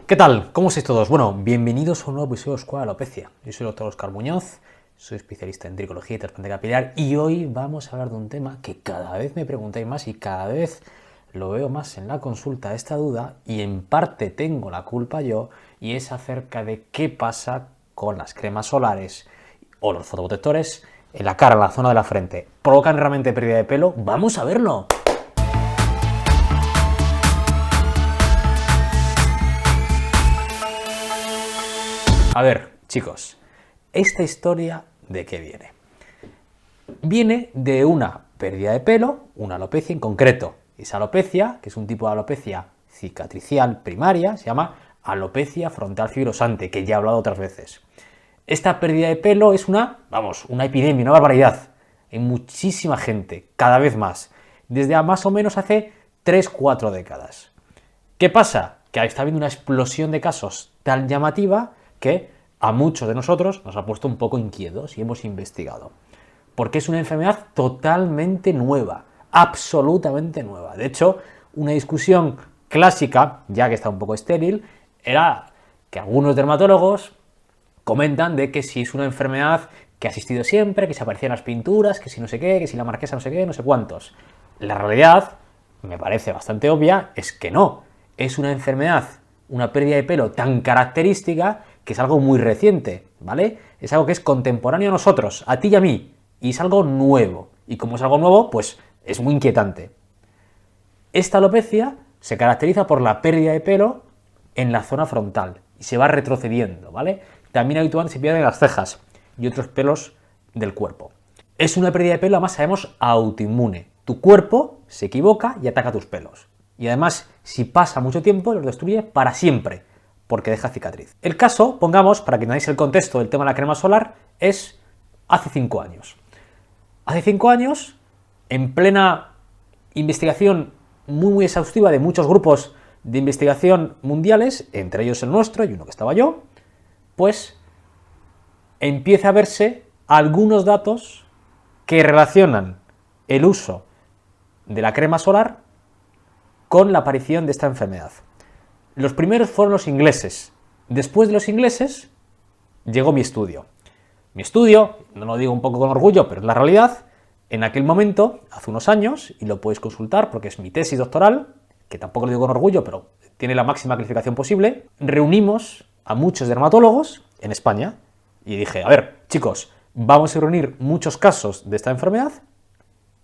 ¿Qué tal? ¿Cómo estáis todos? Bueno, bienvenidos a un nuevo episodio de Escuela de Alopecia. Yo soy el doctor Óscar Muñoz, soy especialista en tricología y trasplante capilar y hoy vamos a hablar de un tema que cada vez me preguntáis más y cada vez lo veo más en la consulta, esta duda, y en parte tengo la culpa yo, y es acerca de qué pasa con las cremas solares o los fotoprotectores en la cara, en la zona de la frente. ¿Provocan realmente pérdida de pelo? ¡Vamos a verlo! A ver, chicos, ¿esta historia de qué viene? Viene de una pérdida de pelo, una alopecia en concreto. Esa alopecia, que es un tipo de alopecia cicatricial primaria, se llama alopecia frontal fibrosante, que ya he hablado otras veces. Esta pérdida de pelo es una epidemia, una barbaridad. Hay muchísima gente, cada vez más, desde más o menos hace 3-4 décadas. ¿Qué pasa? Que está habiendo una explosión de casos tan llamativa que a muchos de nosotros nos ha puesto un poco inquietos y hemos investigado. Porque es una enfermedad totalmente nueva, absolutamente nueva. De hecho, una discusión clásica, ya que está un poco estéril, era que algunos dermatólogos comentan de que si es una enfermedad que ha existido siempre, que se aparecían las pinturas, que si no sé qué, que si la marquesa no sé qué, no sé cuántos. La realidad, me parece bastante obvia, es que no. Es una enfermedad, una pérdida de pelo tan característica que es algo muy reciente, ¿vale? Es algo que es contemporáneo a nosotros, a ti y a mí, y es algo nuevo. Y como es algo nuevo, pues es muy inquietante. Esta alopecia se caracteriza por la pérdida de pelo en la zona frontal y se va retrocediendo, ¿vale? También habitualmente se pierden las cejas y otros pelos del cuerpo. Es una pérdida de pelo, además sabemos, autoinmune. Tu cuerpo se equivoca y ataca tus pelos. Y además, si pasa mucho tiempo, los destruye para siempre, porque deja cicatriz. El caso, pongamos, para que entendáis el contexto del tema de la crema solar, es hace 5 años. Hace 5 años, en plena investigación muy exhaustiva de muchos grupos de investigación mundiales, entre ellos el nuestro y uno que estaba yo, pues empieza a verse algunos datos que relacionan el uso de la crema solar con la aparición de esta enfermedad. Los primeros fueron los ingleses. Después de los ingleses llegó mi estudio. Mi estudio, no lo digo un poco con orgullo, pero es la realidad, en aquel momento, hace unos años, y lo podéis consultar porque es mi tesis doctoral, que tampoco lo digo con orgullo, pero tiene la máxima calificación posible, reunimos a muchos dermatólogos en España y dije, a ver, chicos, vamos a reunir muchos casos de esta enfermedad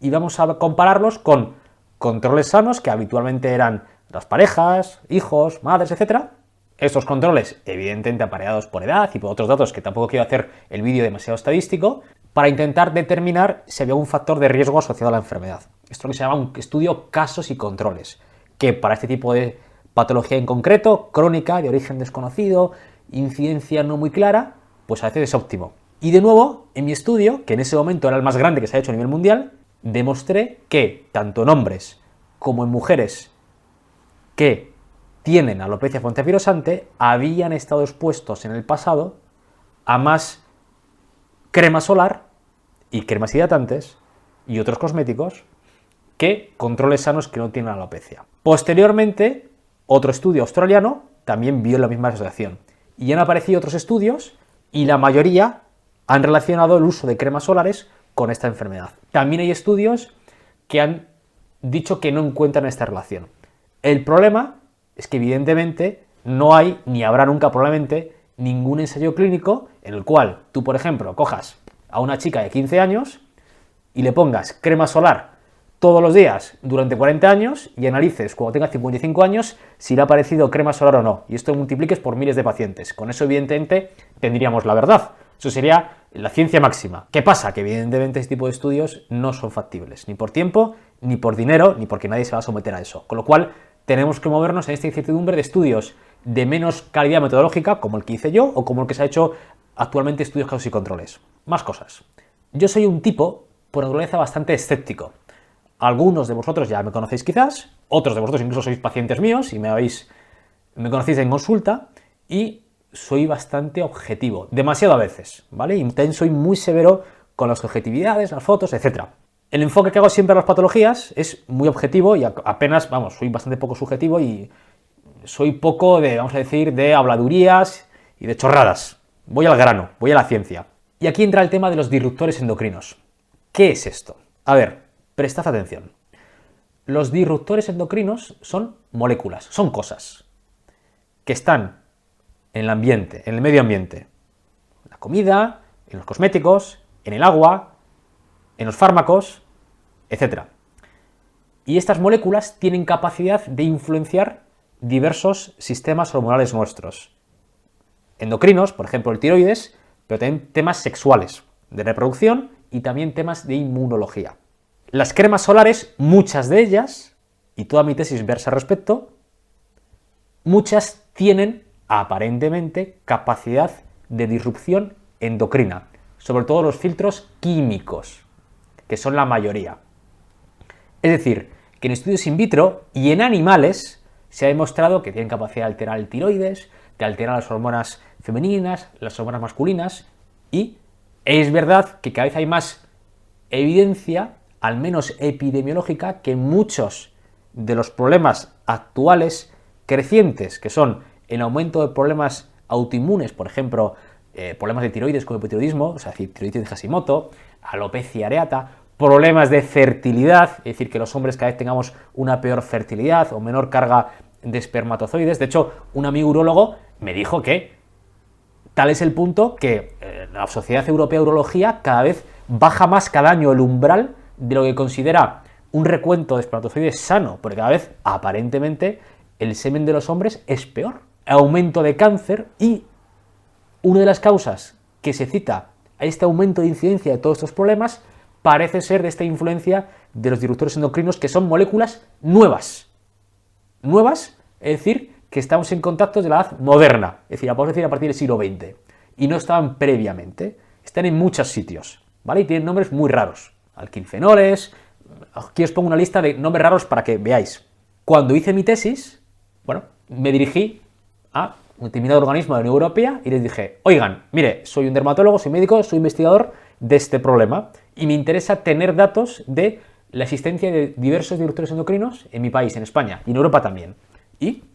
y vamos a compararlos con controles sanos que habitualmente eran las parejas, hijos, madres, etc. Estos controles, evidentemente apareados por edad y por otros datos que tampoco quiero hacer el vídeo demasiado estadístico, para intentar determinar si había un factor de riesgo asociado a la enfermedad. Esto es lo que se llama un estudio casos y controles, que para este tipo de patología en concreto, crónica, de origen desconocido, incidencia no muy clara, pues a veces es óptimo. Y de nuevo, en mi estudio, que en ese momento era el más grande que se ha hecho a nivel mundial, demostré que tanto en hombres como en mujeres que tienen alopecia frontal fibrosante habían estado expuestos en el pasado a más crema solar y cremas hidratantes y otros cosméticos que controles sanos que no tienen alopecia. Posteriormente, otro estudio australiano también vio la misma asociación y han aparecido otros estudios y la mayoría han relacionado el uso de cremas solares con esta enfermedad. También hay estudios que han dicho que no encuentran esta relación. El problema es que evidentemente no hay, ni habrá nunca probablemente, ningún ensayo clínico en el cual tú, por ejemplo, cojas a una chica de 15 años y le pongas crema solar todos los días durante 40 años y analices cuando tenga 55 años si le ha parecido crema solar o no. Y esto multipliques por miles de pacientes. Con eso, evidentemente, tendríamos la verdad. Eso sería la ciencia máxima. ¿Qué pasa? Que evidentemente este tipo de estudios no son factibles, ni por tiempo, ni por dinero, ni porque nadie se va a someter a eso. Con lo cual, tenemos que movernos en esta incertidumbre de estudios de menos calidad metodológica, como el que hice yo, o como el que se ha hecho actualmente estudios casos y controles. Más cosas. Yo soy un tipo, por naturaleza, bastante escéptico. Algunos de vosotros ya me conocéis quizás, otros de vosotros incluso sois pacientes míos y me conocéis en consulta, y soy bastante objetivo, demasiado a veces, ¿vale? Y también soy muy severo con las objetividades, las fotos, etc. El enfoque que hago siempre a las patologías es muy objetivo y apenas, soy bastante poco subjetivo y soy poco de, vamos a decir, de habladurías y de chorradas. Voy al grano, voy a la ciencia. Y aquí entra el tema de los disruptores endocrinos. ¿Qué es esto? A ver, prestad atención. Los disruptores endocrinos son moléculas, son cosas que están en el ambiente, en el medio ambiente. En la comida, en los cosméticos, en el agua, en los fármacos, etc. Y estas moléculas tienen capacidad de influenciar diversos sistemas hormonales nuestros. Endocrinos, por ejemplo el tiroides, pero también temas sexuales, de reproducción y también temas de inmunología. Las cremas solares, muchas de ellas, y toda mi tesis versa al respecto, muchas tienen aparentemente capacidad de disrupción endocrina, sobre todo los filtros químicos, que son la mayoría. Es decir, que en estudios in vitro y en animales se ha demostrado que tienen capacidad de alterar el tiroides, de alterar las hormonas femeninas, las hormonas masculinas, y es verdad que cada vez hay más evidencia, al menos epidemiológica, que muchos de los problemas actuales crecientes, que son el aumento de problemas autoinmunes, por ejemplo, problemas de tiroides como hipotiroidismo, o sea, tiroides de Hashimoto, alopecia areata, problemas de fertilidad, es decir, que los hombres cada vez tengamos una peor fertilidad o menor carga de espermatozoides. De hecho, un amigo urólogo me dijo que tal es el punto que la Sociedad Europea de Urología cada vez baja más cada año el umbral de lo que considera un recuento de espermatozoides sano, porque cada vez aparentemente el semen de los hombres es peor. Aumento de cáncer, y una de las causas que se cita a este aumento de incidencia de todos estos problemas parece ser de esta influencia de los disruptores endocrinos, que son moléculas nuevas. Nuevas, es decir, que estamos en contactos de la edad moderna, es decir, podemos decir a partir del siglo XX, y no estaban previamente. Están en muchos sitios, ¿vale? Y tienen nombres muy raros. Alquilfenoles. Aquí os pongo una lista de nombres raros para que veáis. Cuando hice mi tesis, bueno, me dirigí a un determinado organismo de la Unión Europea y les dije: oigan, mire, soy un dermatólogo, soy médico, soy investigador de este problema y me interesa tener datos de la existencia de diversos disruptores endocrinos en mi país, en España, y en Europa también. Y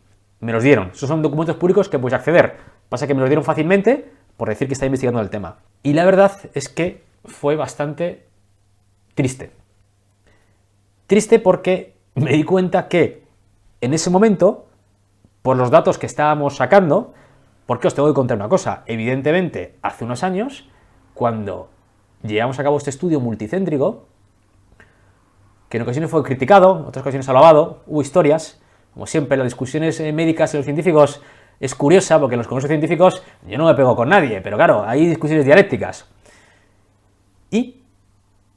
me los dieron. Esos son documentos públicos que puedes acceder. Pasa que me los dieron fácilmente por decir que está investigando el tema. Y la verdad es que fue bastante triste. Triste porque me di cuenta que en ese momento, por los datos que estábamos sacando, porque os tengo que contar una cosa, evidentemente hace unos años, cuando llevamos a cabo este estudio multicéntrico, que en ocasiones fue criticado, en otras ocasiones alabado, hubo historias, como siempre, las discusiones médicas y los científicos es curiosa, porque en los congresos científicos yo no me pego con nadie, pero claro, hay discusiones dialécticas. Y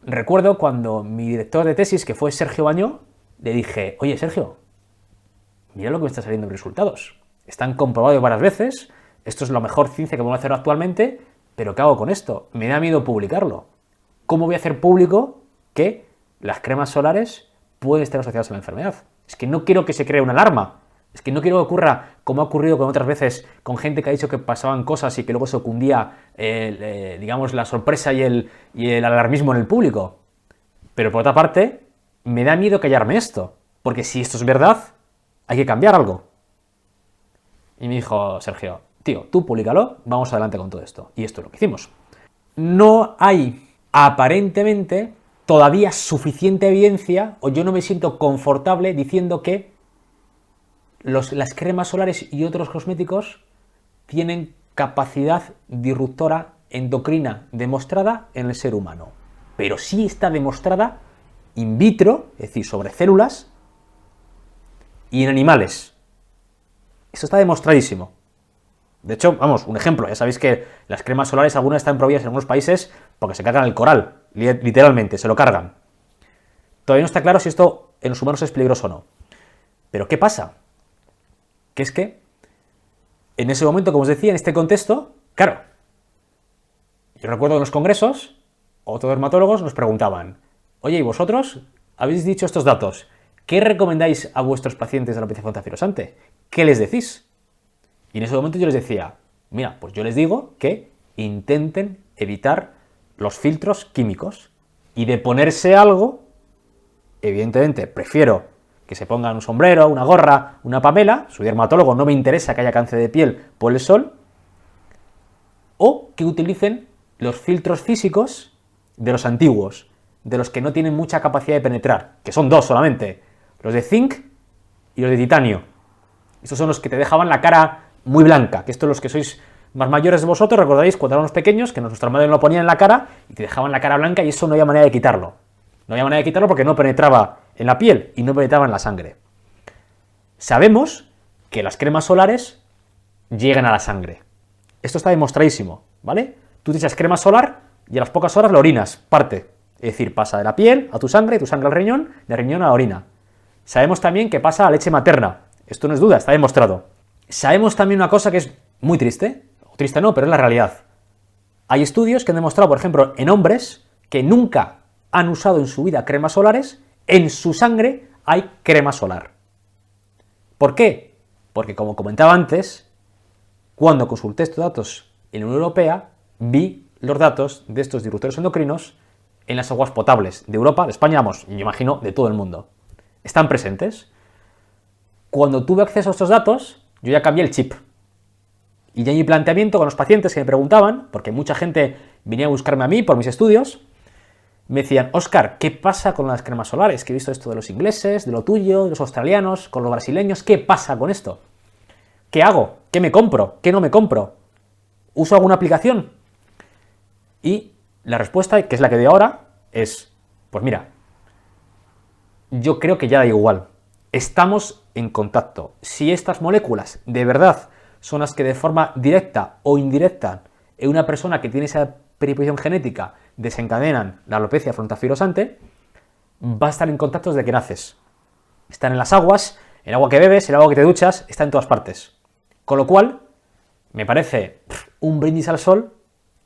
recuerdo cuando mi director de tesis, que fue Sergio Bañó, le dije: oye, Sergio, mira lo que me está saliendo en resultados. Están comprobados varias veces, esto es la mejor ciencia que podemos hacer actualmente, pero ¿qué hago con esto? Me da miedo publicarlo. ¿Cómo voy a hacer público que las cremas solares pueden estar asociadas a la enfermedad? Es que no quiero que se cree una alarma. Es que no quiero que ocurra como ha ocurrido con otras veces, con gente que ha dicho que pasaban cosas y que luego se cundía, digamos, la sorpresa y el alarmismo en el público. Pero por otra parte, me da miedo callarme esto, porque si esto es verdad, hay que cambiar algo. Y me dijo Sergio: tío, tú públicalo, vamos adelante con todo esto. Y esto es lo que hicimos. No hay, aparentemente, todavía suficiente evidencia, o yo no me siento confortable diciendo que las cremas solares y otros cosméticos tienen capacidad disruptora endocrina demostrada en el ser humano. Pero sí está demostrada in vitro, es decir, sobre células, y en animales. Eso está demostradísimo. De hecho, vamos, un ejemplo, ya sabéis que las cremas solares, algunas están prohibidas en algunos países porque se cargan el coral, literalmente, se lo cargan. Todavía no está claro si esto en los humanos es peligroso o no. Pero ¿qué pasa? Que es que, en ese momento, como os decía, en este contexto, claro, yo recuerdo en los congresos, otros dermatólogos nos preguntaban: oye, ¿y vosotros habéis dicho estos datos? ¿Qué recomendáis a vuestros pacientes de alopecia anquilosante? ¿Qué les decís? Y en ese momento yo les decía: mira, pues yo les digo que intenten evitar los filtros químicos y de ponerse algo, evidentemente prefiero que se pongan un sombrero, una gorra, una pamela, soy dermatólogo, no me interesa que haya cáncer de piel por el sol, o que utilicen los filtros físicos de los antiguos, de los que no tienen mucha capacidad de penetrar, que son dos solamente, los de zinc y los de titanio. Estos son los que te dejaban la cara muy blanca, que estos los que sois más mayores de vosotros, recordaréis cuando éramos pequeños, que nuestra madre lo ponían en la cara y te dejaban la cara blanca y eso no había manera de quitarlo. No había manera de quitarlo porque no penetraba en la piel y no penetraba en la sangre. Sabemos que las cremas solares llegan a la sangre. Esto está demostradísimo, ¿vale? Tú te echas crema solar y a las pocas horas la orinas, parte. Es decir, pasa de la piel a tu sangre, de tu sangre al riñón, del riñón a la orina. Sabemos también que pasa a leche materna. Esto no es duda, está demostrado. Sabemos también una cosa que es muy triste, o triste no, pero es la realidad. Hay estudios que han demostrado, por ejemplo, en hombres que nunca han usado en su vida cremas solares, en su sangre hay crema solar. ¿Por qué? Porque, como comentaba antes, cuando consulté estos datos en la Unión Europea, vi los datos de estos disruptores endocrinos en las aguas potables de Europa, de España, vamos, yo imagino, de todo el mundo. Están presentes. Cuando tuve acceso a estos datos, yo ya cambié el chip. Y ya mi planteamiento con los pacientes que me preguntaban, porque mucha gente venía a buscarme a mí por mis estudios, me decían, Óscar, ¿qué pasa con las cremas solares? Que he visto esto de los ingleses, de lo tuyo, de los australianos, con los brasileños, ¿qué pasa con esto? ¿Qué hago? ¿Qué me compro? ¿Qué no me compro? ¿Uso alguna aplicación? Y la respuesta, que es la que doy ahora, es, pues mira, yo creo que ya da igual. Estamos en contacto. Si estas moléculas de verdad son las que de forma directa o indirecta en una persona que tiene esa predisposición genética desencadenan la alopecia frontofibrosante, va a estar en contacto desde que naces. Están en las aguas, el agua que bebes, el agua que te duchas, está en todas partes. Con lo cual, me parece un brindis al sol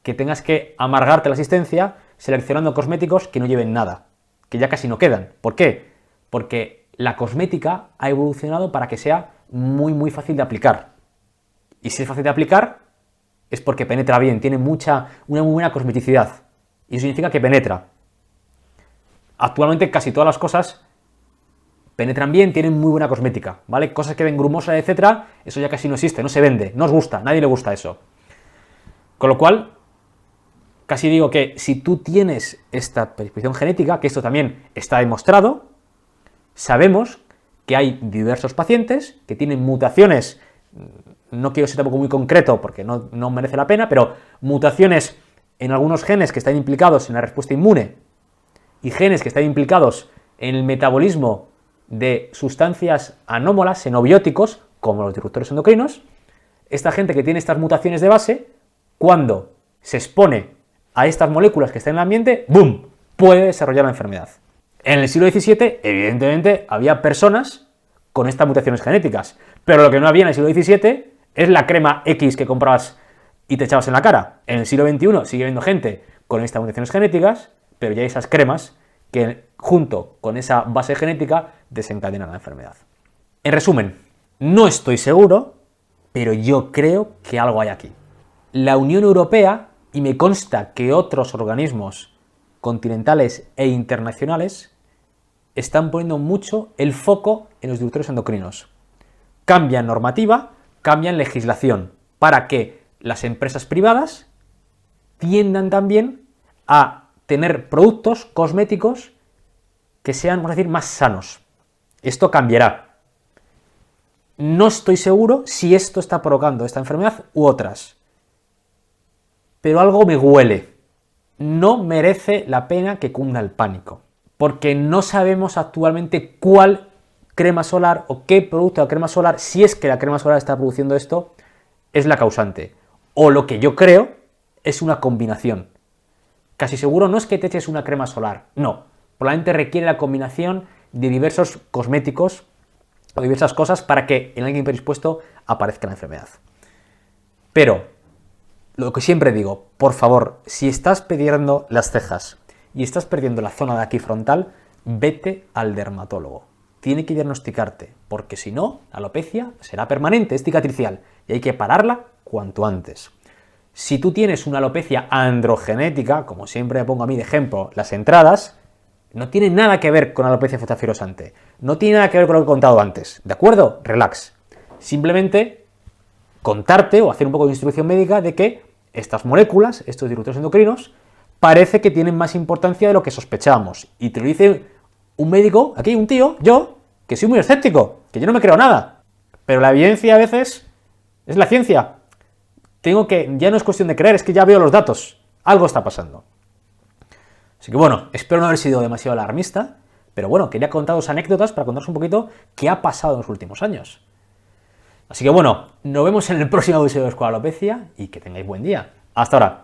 que tengas que amargarte la existencia seleccionando cosméticos que no lleven nada, que ya casi no quedan. ¿Por qué? Porque la cosmética ha evolucionado para que sea muy fácil de aplicar. Y si es fácil de aplicar, es porque penetra bien, tiene una muy buena cosmeticidad. Y eso significa que penetra. Actualmente casi todas las cosas penetran bien, tienen muy buena cosmética, ¿vale? Cosas que ven grumosas, etcétera, eso ya casi no existe, no se vende, no os gusta, a nadie le gusta eso. Con lo cual, casi digo que si tú tienes esta predisposición genética, que esto también está demostrado, sabemos que hay diversos pacientes que tienen mutaciones, no quiero ser tampoco muy concreto porque no merece la pena, pero mutaciones en algunos genes que están implicados en la respuesta inmune y genes que están implicados en el metabolismo de sustancias anómalas, xenobióticos, como los disruptores endocrinos. Esta gente que tiene estas mutaciones de base, cuando se expone a estas moléculas que están en el ambiente, ¡boom!, puede desarrollar la enfermedad. En el siglo XVII, evidentemente, había personas con estas mutaciones genéticas, pero lo que no había en el siglo XVII es la crema X que comprabas y te echabas en la cara. En el siglo XXI sigue habiendo gente con estas mutaciones genéticas, pero ya hay esas cremas que, junto con esa base genética, desencadenan la enfermedad. En resumen, no estoy seguro, pero yo creo que algo hay aquí. La Unión Europea, y me consta que otros organismos continentales e internacionales, están poniendo mucho el foco en los disruptores endocrinos. Cambian normativa, cambian legislación, para que las empresas privadas tiendan también a tener productos cosméticos que sean, vamos a decir, más sanos. Esto cambiará. No estoy seguro si esto está provocando esta enfermedad u otras, pero algo me huele. No merece la pena que cunda el pánico, porque no sabemos actualmente cuál crema solar o qué producto de crema solar, si es que la crema solar está produciendo esto, es la causante. O lo que yo creo es una combinación. Casi seguro no es que te eches una crema solar, no. Probablemente requiere la combinación de diversos cosméticos o diversas cosas para que en alguien predispuesto aparezca la enfermedad. Pero, lo que siempre digo, por favor, si estás perdiendo las cejas y estás perdiendo la zona de aquí frontal, vete al dermatólogo. Tiene que diagnosticarte, porque si no, la alopecia será permanente, es cicatricial, y hay que pararla cuanto antes. Si tú tienes una alopecia androgenética, como siempre me pongo a mí de ejemplo las entradas, No tiene nada que ver con alopecia fetoanquilosante. No tiene nada que ver con lo que he contado antes. ¿De acuerdo? Relax. Simplemente contarte o hacer un poco de instrucción médica de que estas moléculas, estos disruptores endocrinos, parece que tienen más importancia de lo que sospechábamos. Y te lo dice un médico, aquí un tío, yo, que soy muy escéptico, que yo no me creo nada. Pero la evidencia a veces es la ciencia. Ya no es cuestión de creer, es que ya veo los datos. Algo está pasando. Así que bueno, espero no haber sido demasiado alarmista, pero bueno, quería contaros anécdotas para contaros un poquito qué ha pasado en los últimos años. Así que bueno, nos vemos en el próximo episodio de Escuela de Alopecia y que tengáis buen día. Hasta ahora.